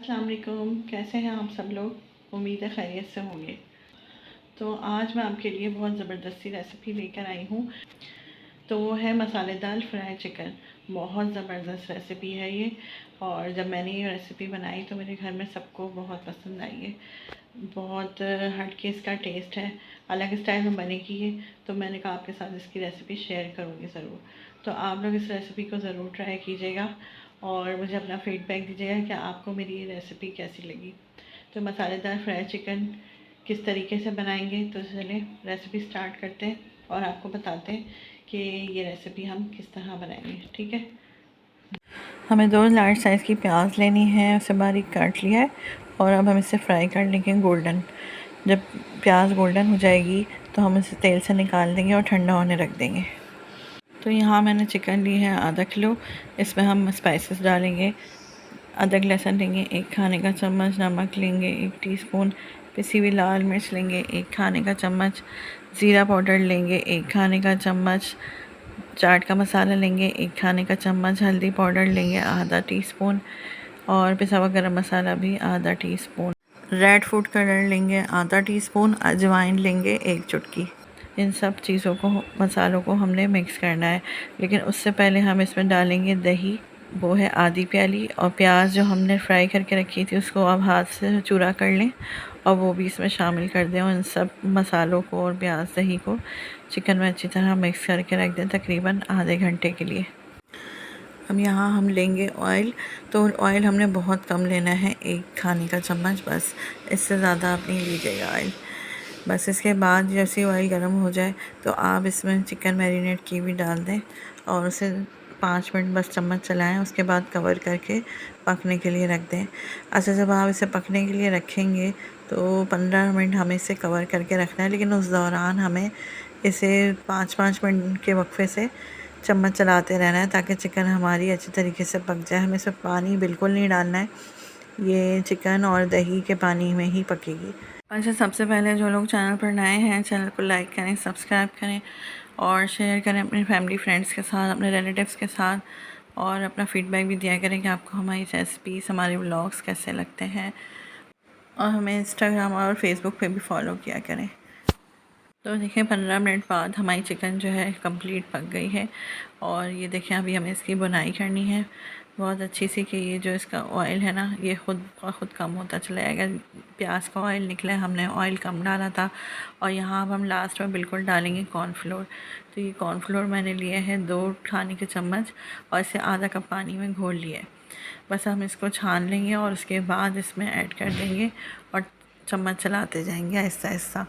अस्सलाम वालेकुम, कैसे हैं आप सब लोग। उम्मीद है खैरियत से होंगे। तो आज मैं आपके लिए बहुत ज़बरदस्ती रेसिपी लेकर आई हूँ। तो वो है मसालेदार फ्राई चिकन। बहुत ज़बरदस्त रेसिपी है ये, और जब मैंने ये रेसिपी बनाई तो मेरे घर में सबको बहुत पसंद आई है। बहुत हट के इसका टेस्ट है, अलग स्टाइल में बनेगी ये। तो मैंने कहा आपके साथ इसकी रेसिपी शेयर करूँगी ज़रूर। तो आप लोग इस रेसिपी को ज़रूर ट्राई कीजिएगा और मुझे अपना फ़ीडबैक दीजिएगा कि आपको मेरी ये रेसिपी कैसी लगी। तो मसालेदार फ्राई चिकन किस तरीके से बनाएंगे, तो चलिए रेसिपी स्टार्ट करते हैं और आपको बताते हैं कि ये रेसिपी हम किस तरह बनाएंगे। ठीक है। हमें 2 लार्ज साइज़ की प्याज लेनी है, उसे बारीक काट लिया है और अब हम इसे फ्राई कर लेंगे गोल्डन। जब प्याज गोल्डन हो जाएगी तो हम इसे तेल से निकाल देंगे और ठंडा होने रख देंगे। तो यहाँ मैंने चिकन ली है आधा किलो। इसमें हम स्पाइसेस डालेंगे। अदरक लहसुन लेंगे 1 खाने का चम्मच, नमक लेंगे 1 टीस्पून, पिसी हुई लाल मिर्च लेंगे 1 खाने का चम्मच, ज़ीरा पाउडर लेंगे 1 खाने का चम्मच, चाट का मसाला लेंगे 1 खाने का चम्मच, हल्दी पाउडर लेंगे आधा टीस्पून और पिसा हुआ गरम मसाला भी आधा टीस्पून, रेड फूड कलर लेंगे आधा टीस्पून, अजवाइन लेंगे 1 चुटकी। इन सब चीज़ों को, मसालों को हमने मिक्स करना है। लेकिन उससे पहले हम इसमें डालेंगे दही, वो है आधी प्याली, और प्याज जो हमने फ्राई करके रखी थी उसको अब हाथ से चूरा कर लें और वो भी इसमें शामिल कर दें। और इन सब मसालों को और प्याज दही को चिकन में अच्छी तरह मिक्स करके रख दें तकरीबन आधे घंटे के लिए। अब यहाँ हम लेंगे ऑयल। तो ऑयल हमने बहुत कम लेना है, 1 खाने का चम्मच बस, इससे ज़्यादा आप नहीं लीजिएगा ऑयल। बस इसके बाद जैसे ऑयल गर्म हो जाए तो आप इसमें चिकन मैरिनेट की भी डाल दें और उसे 5 मिनट बस चम्मच चलाएं। उसके बाद कवर करके पकने के लिए रख दें। अच्छा, जब आप इसे पकने के लिए रखेंगे तो 15 मिनट हमें इसे कवर करके रखना है, लेकिन उस दौरान हमें इसे 5-5 मिनट के वक्फे से चम्मच चलाते रहना है ताकि चिकन हमारी अच्छी तरीके से पक जाए। हमें इसमें पानी बिल्कुल नहीं डालना है, ये चिकन और दही के पानी में ही पकेगी। अच्छा, सबसे पहले जो लोग चैनल पर नए हैं, चैनल को लाइक करें, सब्सक्राइब करें और शेयर करें अपनी फैमिली फ्रेंड्स के साथ, अपने रिलेटिव्स के साथ, और अपना फ़ीडबैक भी दिया करें कि आपको हमारी रेसिपीज़, हमारे व्लॉग्स कैसे लगते हैं। और हमें इंस्टाग्राम और फेसबुक पे भी फॉलो किया करें। तो देखिए 15 मिनट बाद हमारी चिकन जो है कंप्लीट पक गई है। और ये देखें अभी हमें इसकी बुनाई करनी है बहुत अच्छी सी, कि ये जो इसका ऑयल है ना, ये ख़ुद कम होता चला जाएगा। प्याज का ऑयल निकला है, हमने ऑयल कम डाला था। और यहाँ अब हम लास्ट में बिल्कुल डालेंगे कॉर्नफ्लोर। तो ये कॉर्नफ्लोर मैंने लिए है 2 खाने के चम्मच और इसे आधा कप पानी में घोल लिया है। बस हम इसको छान लेंगे और उसके बाद इसमें ऐड कर देंगे और चम्मच चलाते जाएंगे आहिस्ता आहिस्ता।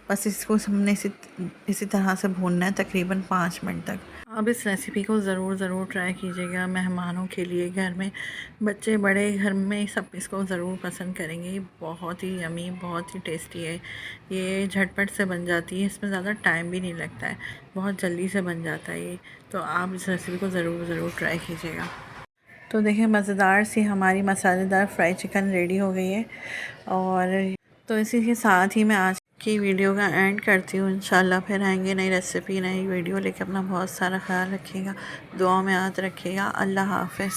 बस इसको हमने इसी तरह से भूनना है तकरीबन 5 मिनट तक। अब इस रेसिपी को ज़रूर ट्राई कीजिएगा मेहमानों के लिए। घर में बच्चे बड़े, घर में सब इसको ज़रूर पसंद करेंगे। ये बहुत ही यमी, बहुत ही टेस्टी है। ये झटपट से बन जाती है, इसमें ज़्यादा टाइम भी नहीं लगता है, बहुत जल्दी से बन जाता है ये। तो आप इस रेसिपी को ज़रूर ट्राई कीजिएगा। तो देखिए मज़ेदार सी हमारी मसालेदार फ्राई चिकन रेडी हो गई है। और तो इसी के साथ ही मैं आज की वीडियो का एंड करती हूँ। इंशाल्लाह फिर आएंगे नई रेसिपी, नई वीडियो लेके। अपना बहुत सारा ख्याल रखिएगा, दुआ में याद रखिएगा। अल्लाह हाफ़िज़।